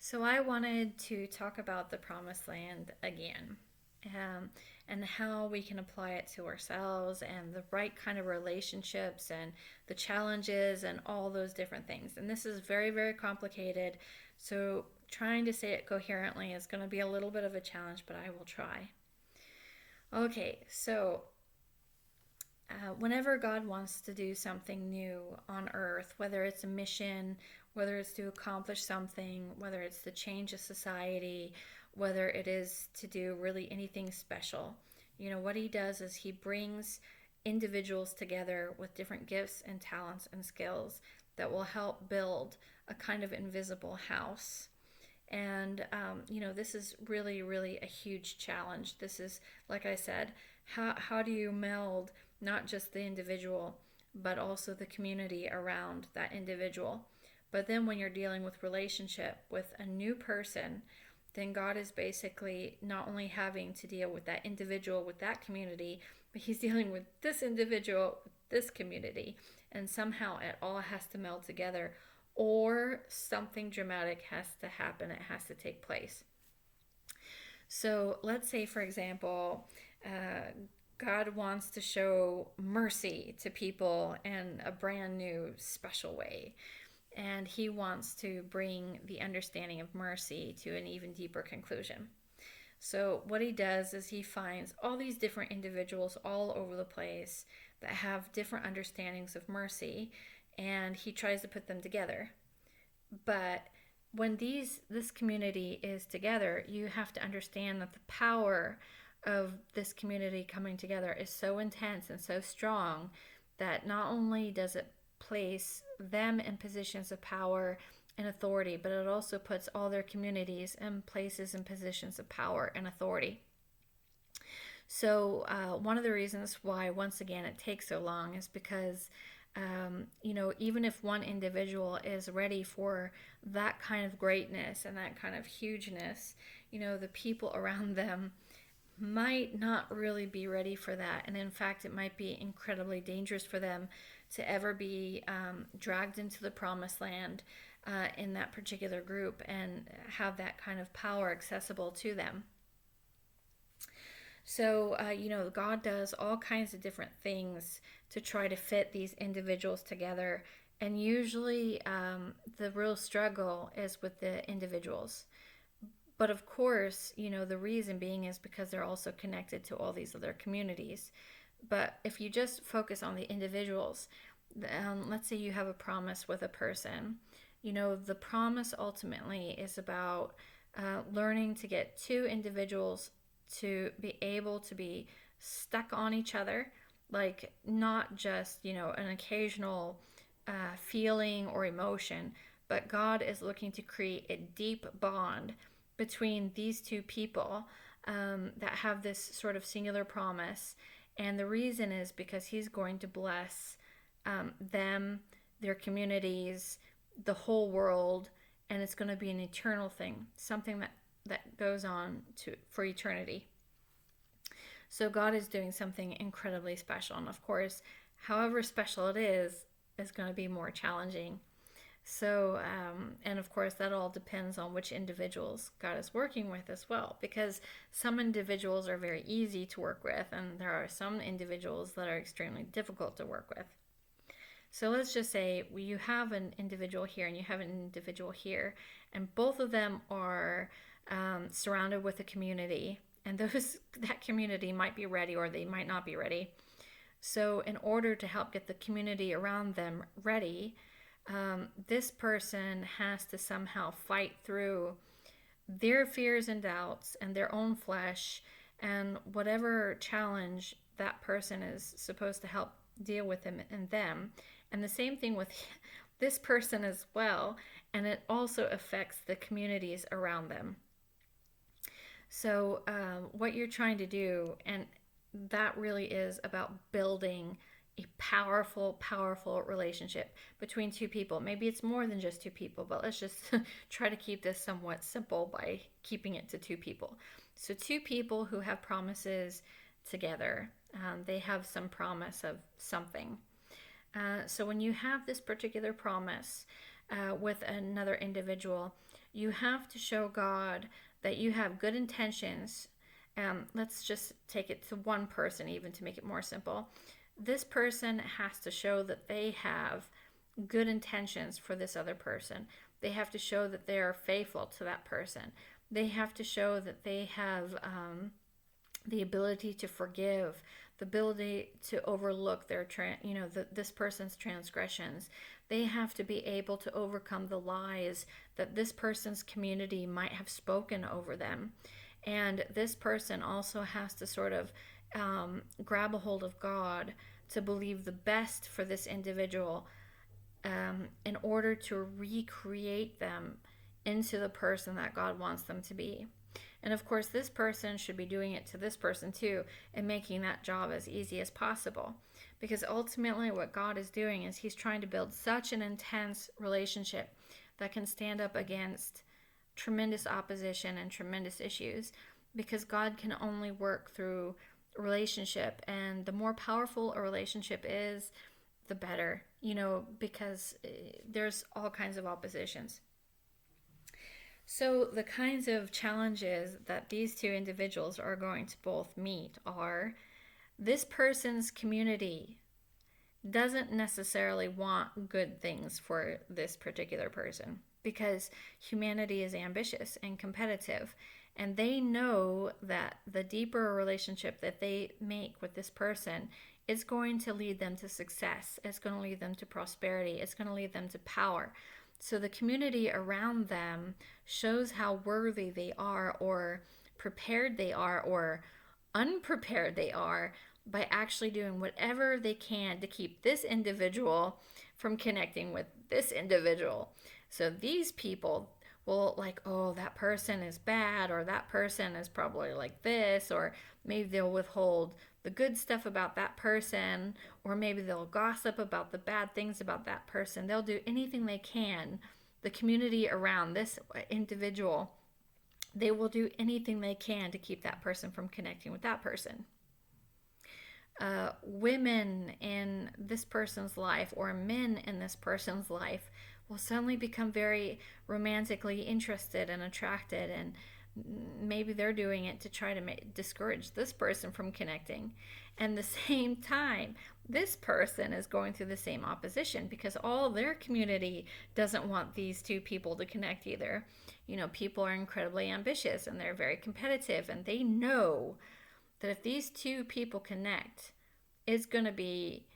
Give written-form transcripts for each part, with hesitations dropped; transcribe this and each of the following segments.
So I wanted to talk about the promised land again, um, and how we can apply it to ourselves and the right kind of relationships and the challenges and all those different things. And this is very, very complicated. So trying to say it coherently is going to be a little bit of a challenge, but I will try. Okay, so whenever God wants to do something new on earth, whether it's a mission, whether it's to accomplish something, whether it's to change a society, whether it is to do really anything special, what he does is he brings individuals together with different gifts and talents and skills that will help build a kind of invisible house. And, this is really, really a huge challenge. This is, like I said, how do you meld not just the individual, but also the community around that individual? But then when you're dealing with relationship with a new person, then God is basically not only having to deal with that individual, with that community, but he's dealing with this individual, with this community. And somehow it all has to meld together, or something dramatic has to happen, it has to take place. So let's say, for example, God wants to show mercy to people in a brand new, special way. And he wants to bring the understanding of mercy to an even deeper conclusion. So, what he does is he finds all these different individuals all over the place that have different understandings of mercy, and he tries to put them together. But when this community is together, you have to understand that the power of this community coming together is so intense and so strong that not only does it place them in positions of power and authority, but it also puts all their communities in places and positions of power and authority. So, one of the reasons why, once again, it takes so long is because, even if one individual is ready for that kind of greatness and that kind of hugeness, the people around them might not really be ready for that. And in fact, it might be incredibly dangerous for them to ever be dragged into the promised land in that particular group and have that kind of power accessible to them. So, God does all kinds of different things to try to fit these individuals together. And usually, the real struggle is with the individuals. But of course, the reason being is because they're also connected to all these other communities. But if you just focus on the individuals, let's say you have a promise with a person, the promise ultimately is about learning to get two individuals to be able to be stuck on each other, like not just, an occasional feeling or emotion, but God is looking to create a deep bond between these two people that have this sort of singular promise. And the reason is because He's going to bless them, their communities, the whole world, and it's going to be an eternal thing, something that goes on for eternity. So God is doing something incredibly special, and of course, however special it is going to be more challenging. So, and of course, that all depends on which individuals God is working with as well, because some individuals are very easy to work with, and there are some individuals that are extremely difficult to work with. So let's just say you have an individual here and you have an individual here, and both of them are surrounded with a community, and that community might be ready or they might not be ready. So, in order to help get the community around them ready, this person has to somehow fight through their fears and doubts and their own flesh and whatever challenge that person is supposed to help deal with them and them. And the same thing with this person as well. And it also affects the communities around them. So, what you're trying to do, and that really is about building a powerful, powerful relationship between two people. Maybe it's more than just two people, but let's just try to keep this somewhat simple by keeping it to two people. So, two people who have promises together, they have some promise of something. So, when you have this particular promise with another individual, You have to show God that you have good intentions. Let's just take it to one person, even to make it more simple. This person has to show that they have good intentions for this other person. They have to show that they are faithful to that person. They have to show that they have the ability to forgive, the ability to overlook this person's transgressions. They have to be able to overcome the lies that this person's community might have spoken over them. And this person also has to sort of grab a hold of God to believe the best for this individual, in order to recreate them into the person that God wants them to be. And of course, this person should be doing it to this person too, and making that job as easy as possible. Because ultimately, what God is doing is He's trying to build such an intense relationship that can stand up against tremendous opposition and tremendous issues. Because God can only work through relationship, and the more powerful a relationship is, the better, because there's all kinds of oppositions. So, the kinds of challenges that these two individuals are going to both meet are: this person's community doesn't necessarily want good things for this particular person, because humanity is ambitious and competitive, and they know that the deeper a relationship that they make with this person is going to lead them to success, it's going to lead them to prosperity, it's going to lead them to power. So the community around them shows how worthy they are, or prepared they are, or unprepared they are, by actually doing whatever they can to keep this individual from connecting with this individual. So these people will, like, oh, that person is bad, or that person is probably like this, or maybe they'll withhold the good stuff about that person, or maybe they'll gossip about the bad things about that person. They'll do anything they can. The community around this individual, they will do anything they can to keep that person from connecting with that person. Women in this person's life, or men in this person's life, will suddenly become very romantically interested and attracted, and maybe they're doing it to try to discourage this person from connecting. And the same time, this person is going through the same opposition, because all their community doesn't want these two people to connect either. People are incredibly ambitious, and they're very competitive, and they know that if these two people connect, it's going to be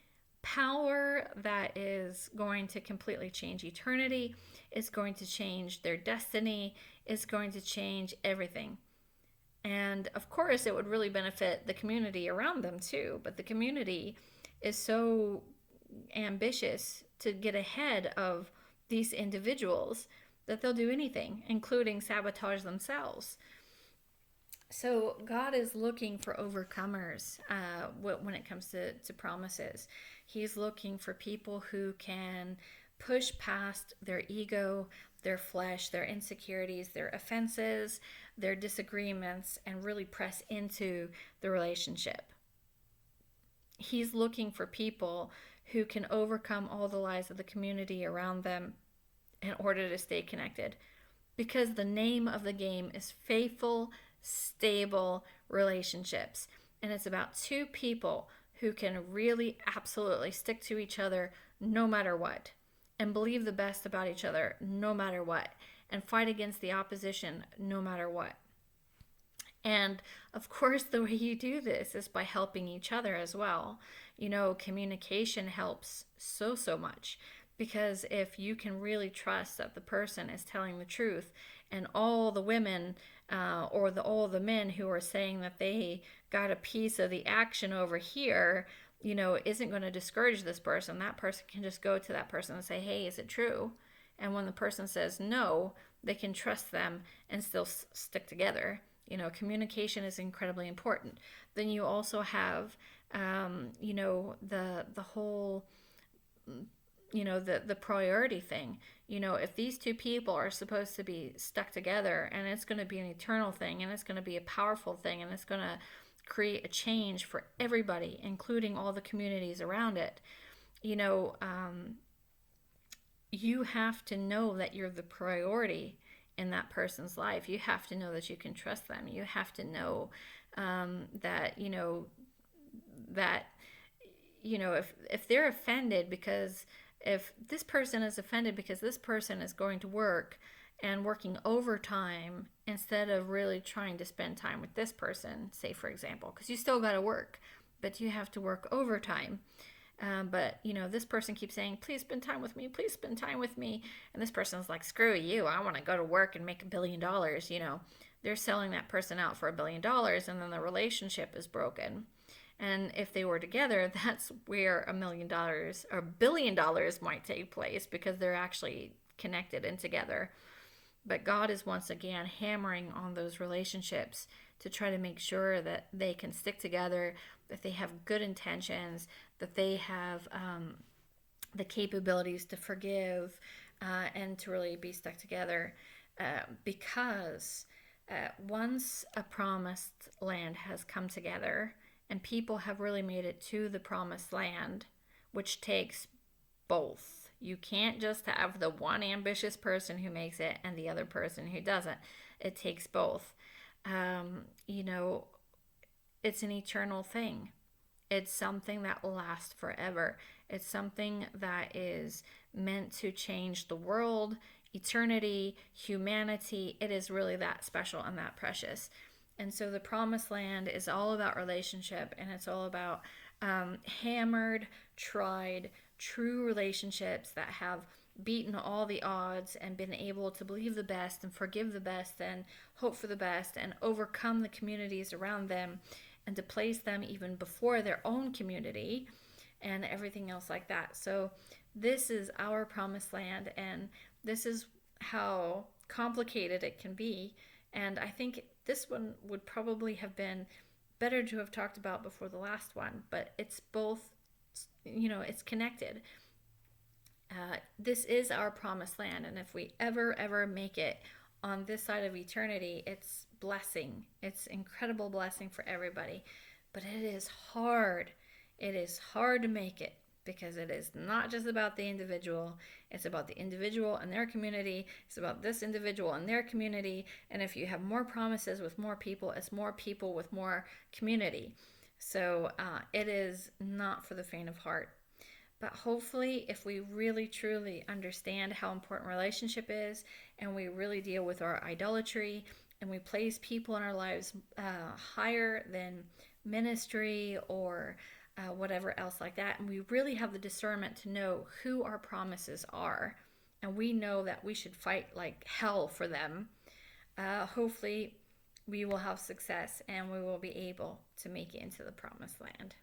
power that is going to completely change eternity. It's going to change their destiny. It's going to change everything. And of course, it would really benefit the community around them too. But the community is so ambitious to get ahead of these individuals that they'll do anything, including sabotage themselves. So God is looking for overcomers when it comes to promises. He's looking for people who can push past their ego, their flesh, their insecurities, their offenses, their disagreements, and really press into the relationship. He's looking for people who can overcome all the lies of the community around them in order to stay connected. Because the name of the game is faithful, stable relationships. And it's about two people who can really absolutely stick to each other no matter what, and believe the best about each other no matter what, and fight against the opposition no matter what. And of course, the way you do this is by helping each other as well. Communication helps so much, because if you can really trust that the person is telling the truth, and all the women or all the men who are saying that they got a piece of the action over here, isn't going to discourage this person. That person can just go to that person and say, hey, is it true? And when the person says no, they can trust them and still stick together. Communication is incredibly important. Then you also have, the whole, the priority thing. If these two people are supposed to be stuck together, and it's going to be an eternal thing, and it's going to be a powerful thing, and it's going to create a change for everybody, including all the communities around it, you have to know that you're the priority in that person's life. You have to know that you can trust them. You have to know that, that, if they're offended because if this person is offended because this person is going to work and working overtime instead of really trying to spend time with this person, say for example, because you still got to work, but you have to work overtime. But this person keeps saying, "Please spend time with me. Please spend time with me," and this person's like, "Screw you! I want to go to work and make $1 billion." They're selling that person out for $1 billion, and then the relationship is broken. And if they were together, that's where $1 million or $1 billion might take place because they're actually connected and together. But God is once again hammering on those relationships to try to make sure that they can stick together, that they have good intentions, that they have the capabilities to forgive and to really be stuck together. Because once a promised land has come together and people have really made it to the promised land, which takes both. You can't just have the one ambitious person who makes it and the other person who doesn't. It takes both. You know, it's an eternal thing. It's something that will last forever. It's something that is meant to change the world, eternity, humanity. It is really that special and that precious. And so the promised land is all about relationship, and it's all about hammered, tried, true relationships that have beaten all the odds and been able to believe the best and forgive the best and hope for the best and overcome the communities around them and to place them even before their own community and everything else like that. So this is our promised land, and this is how complicated it can be. And I think this one would probably have been better to have talked about before the last one, but it's both, it's connected. This is our promised land, and if we ever make it on this side of eternity, it's blessing. It's incredible blessing for everybody, but it is hard. It is hard to make it because it is not just about the individual. It's about the individual and their community. It's about this individual and their community. And if you have more promises with more people, it's more people with more community. So it is not for the faint of heart. But hopefully, if we really truly understand how important relationship is, and we really deal with our idolatry, and we place people in our lives higher than ministry or whatever else like that, and we really have the discernment to know who our promises are, and we know that we should fight like hell for them, hopefully we will have success and we will be able to make it into the promised land.